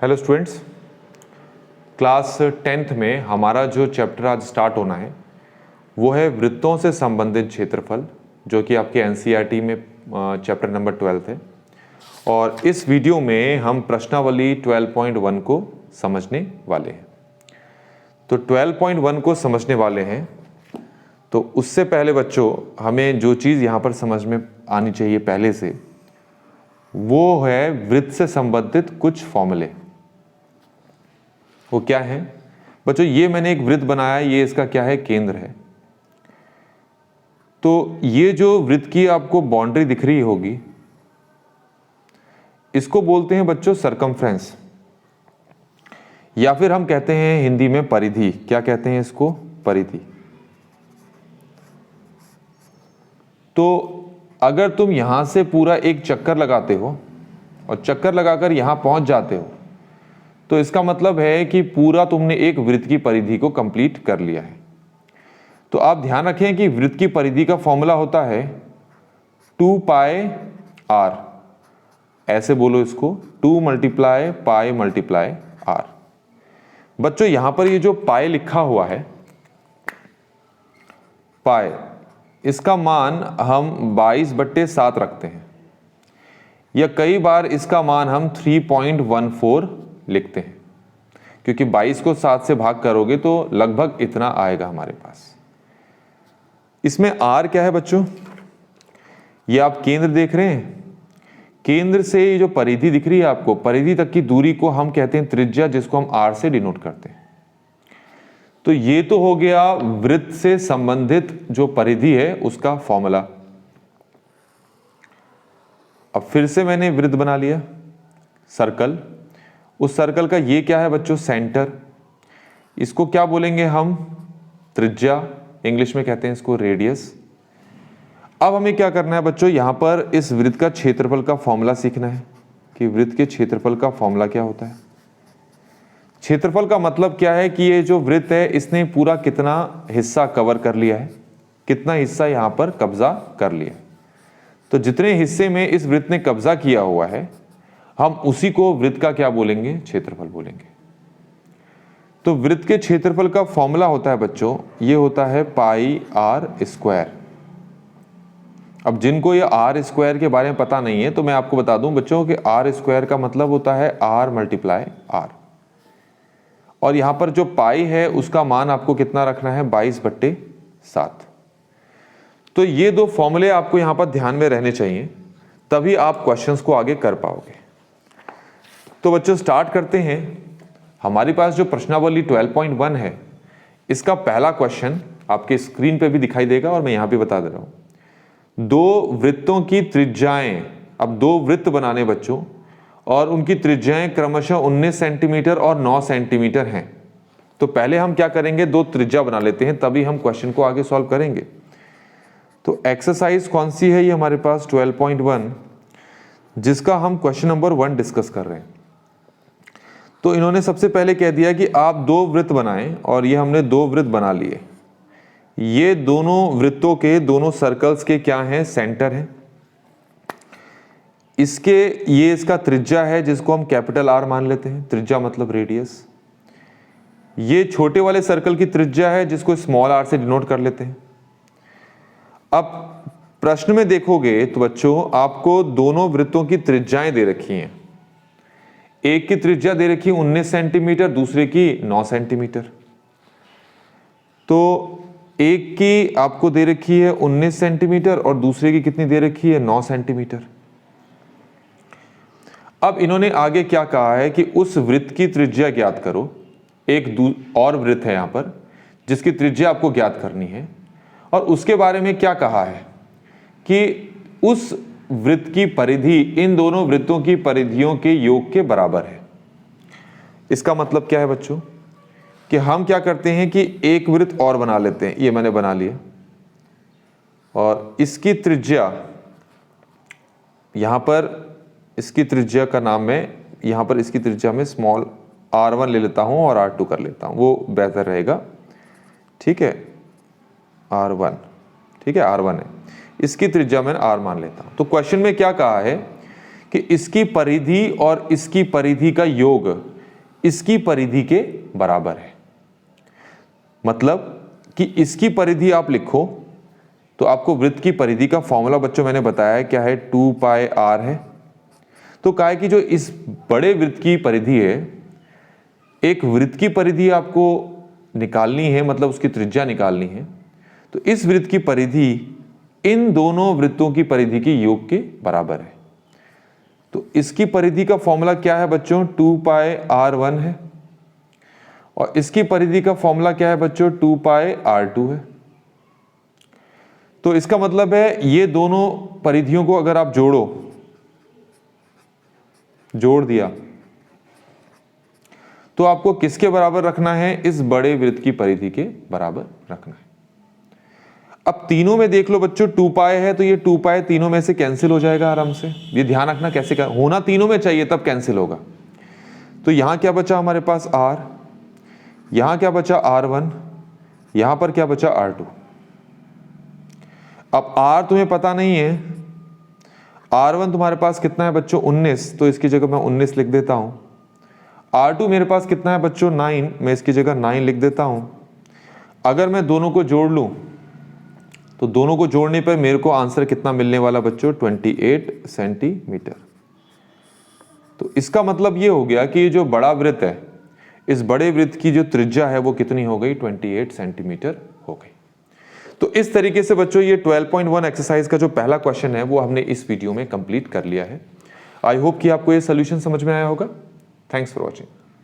Hello students, class 10th में हमारा जो चैप्टर आज स्टार्ट होना है वो है वृत्तों से संबंधित क्षेत्रफल, जो कि आपके एनसीईआरटी में चैप्टर नंबर 12 है। और इस वीडियो में हम प्रश्नावली 12.1 को समझने वाले हैं। तो 12.1 को समझने वाले हैं, तो उससे पहले बच्चों हमें जो चीज़ यहाँ पर समझ में आनी चाहिए पहले से, वो है वृत्त से संबंधित कुछ फॉर्मूले। वो क्या है बच्चों? ये मैंने एक वृत्त बनाया, ये इसका क्या है? केंद्र है। तो ये जो वृत्त की आपको बाउंड्री दिख रही होगी, इसको बोलते हैं बच्चों सरकमफ्रेंस, या फिर हम कहते हैं हिंदी में परिधि। क्या कहते हैं इसको? परिधि। तो अगर तुम यहां से पूरा एक चक्कर लगाते हो और चक्कर लगाकर यहां पहुंच जाते हो, तो इसका मतलब है कि पूरा तुमने एक वृत्त की परिधि को कंप्लीट कर लिया है। तो आप ध्यान रखें कि वृत्त की परिधि का फॉर्मूला होता है 2 पाई आर। ऐसे बोलो इसको, 2 मल्टीप्लाई पाई मल्टीप्लाई आर। बच्चों यहां पर ये जो पाई लिखा हुआ है, पाई, इसका मान हम 22/7 रखते हैं, या कई बार इसका मान हम 3.14 लिखते हैं, क्योंकि 22 को 7 से भाग करोगे तो लगभग इतना आएगा हमारे पास। इसमें आर क्या है बच्चों? ये आप केंद्र देख रहे हैं, केंद्र से ये जो परिधि दिख रही है आपको, परिधि तक की दूरी को हम कहते हैं त्रिज्या, जिसको हम आर से डिनोट करते हैं। तो ये तो हो गया वृत्त से संबंधित जो परिधि है उसका फॉर्मूला। अब फिर से मैंने वृत्त बना लिया, सर्कल। उस सर्कल का ये क्या है बच्चों? सेंटर। इसको क्या बोलेंगे हम? त्रिज्या। इंग्लिश में कहते हैं इसको रेडियस। अब हमें क्या करना है बच्चों? यहां पर इस वृत्त का क्षेत्रफल का फॉर्मूला सीखना है कि वृत्त के क्षेत्रफल का फॉर्मूला क्या होता है। क्षेत्रफल का मतलब क्या है कि ये जो वृत्त है इसने पूरा कितना हिस्सा कवर कर लिया है, कितना हिस्सा यहां पर कब्जा कर लिया है। तो जितने हिस्से में इस वृत्त ने कब्जा किया हुआ है, हम उसी को वृत्त का क्या बोलेंगे? क्षेत्रफल बोलेंगे। तो वृत्त के क्षेत्रफल का फॉर्मूला होता है बच्चों, ये होता है पाई आर स्क्वायर। अब जिनको ये आर स्क्वायर के बारे में पता नहीं है, तो मैं आपको बता दूं बच्चों कि आर स्क्वायर का मतलब होता है आर मल्टीप्लाई आर। और यहां पर जो पाई है उसका मान आपको कितना रखना है? 22/7। तो ये दो फॉर्मूले आपको यहां पर ध्यान में रहने चाहिए, तभी आप क्वेश्चंस को आगे कर पाओगे। तो बच्चों स्टार्ट करते हैं। हमारे पास जो प्रश्नावली 12.1 है, इसका पहला क्वेश्चन आपके स्क्रीन पे भी दिखाई देगा और मैं यहां पे बता दे रहा हूं। दो वृत्तों की त्रिज्याएं, अब दो वृत्त बनाने बच्चों, और उनकी त्रिज्याएं क्रमशः 19 सेंटीमीटर और 9 सेंटीमीटर हैं। तो पहले हम क्या करेंगे? दो त्रिज्या बना लेते हैं, तभी हम क्वेश्चन को आगे सॉल्व करेंगे। तो एक्सरसाइज कौन सी है ये हमारे पास? 12.1, जिसका हम क्वेश्चन नंबर 1 डिस्कस कर रहे हैं। तो इन्होंने सबसे पहले कह दिया कि आप दो वृत्त बनाएं, और ये हमने दो वृत्त बना लिए। ये दोनों वृत्तों के, दोनों सर्कल्स के क्या हैं? सेंटर हैं। इसके, ये इसका त्रिज्या है जिसको हम कैपिटल आर मान लेते हैं, त्रिज्या मतलब रेडियस। ये छोटे वाले सर्कल की त्रिज्या है जिसको स्मॉल आर से डिनोट कर लेते हैं। अब प्रश्न में देखोगे तो बच्चों आपको दोनों वृत्तों की त्रिज्याएं दे रखी हैं। एक की त्रिज्या दे रखी है 19 सेंटीमीटर, दूसरे की 9 सेंटीमीटर। तो एक की आपको दे रखी है 19 सेंटीमीटर और दूसरे की कितनी दे रखी है? 9 सेंटीमीटर। अब इन्होंने आगे क्या कहा है कि उस वृत्त की त्रिज्या ज्ञात करो। एक और वृत्त है यहां पर जिसकी त्रिज्या आपको ज्ञात करनी है, और उसके बारे में क्या कहा है कि उस वृत्त की परिधि इन दोनों वृत्तों की परिधियों के योग के बराबर है। इसका मतलब क्या है बच्चों? कि हम क्या करते हैं कि एक वृत्त और बना लेते हैं। ये मैंने बना लिया, और इसकी त्रिज्या यहां पर, इसकी त्रिज्या का नाम मैं यहां पर, इसकी त्रिज्या में स्मॉल r1 ले लेता हूं और r2 कर लेता हूं, वो बेहतर रहेगा। ठीक है, r1, ठीक है, r1 है, इसकी त्रिज्या मैं r मान लेता हूं। तो क्वेश्चन में क्या कहा है कि इसकी परिधि और इसकी परिधि का योग इसकी परिधि के बराबर है। मतलब कि इसकी परिधि आप लिखो तो आपको वृत्त की परिधि का फॉर्मूला बच्चों मैंने बताया है क्या है, 2 पाई r है। तो कहा है कि जो इस बड़े वृत्त की परिधि है, एक वृत्त की परिधि आपको निकालनी है, मतलब उसकी त्रिज्या निकालनी है, तो इस वृत्त की परिधि इन दोनों वृत्तों की परिधि के योग के बराबर है। तो इसकी परिधि का फॉर्मूला क्या है बच्चों, 2 पाई r1 है, और इसकी परिधि का फॉर्मूला क्या है बच्चों, 2 पाई r2 है। तो इसका मतलब है ये दोनों परिधियों को अगर आप जोड़ दिया तो आपको किसके बराबर रखना है, इस बड़े वृत्त की परिधि के बराबर रखना है। अब तीनों में देख लो बच्चों 2 पाई है, तो ये 2 पाई तीनों में से कैंसिल हो जाएगा आराम से। ये ध्यान रखना कैसे होना तीनों में चाहिए तब कैंसिल होगा। तो यहां क्या बचा हमारे पास r, यहां क्या बचा r1, यहां पर क्या बचा r2। अब r तुम्हें पता नहीं है, r1 तुम्हारे पास कितना है बच्चों 19, तो इसकी जगह मैं 19 लिख देता हूं। r2 मेरे पास कितना है बच्चों 9, मैं इसकी जगह 9 लिख देता हूं। अगर मैं दोनों को जोड़ लूं तो दोनों को जोड़ने पर मेरे को आंसर कितना मिलने वाला बच्चों, 28 सेंटीमीटर। तो इसका मतलब ये हो गया कि ये जो बड़ा वृत्त है, इस बड़े वृत्त की जो त्रिज्या है वो कितनी हो गई, 28 सेंटीमीटर हो गई। तो इस तरीके से बच्चों ये 12.1 एक्सरसाइज का जो पहला क्वेश्चन है वो हमने इस वीडियो में कंप्लीट कर लिया है। आई होप कि आपको ये सोल्यूशन समझ में आया होगा। Thanks for watching.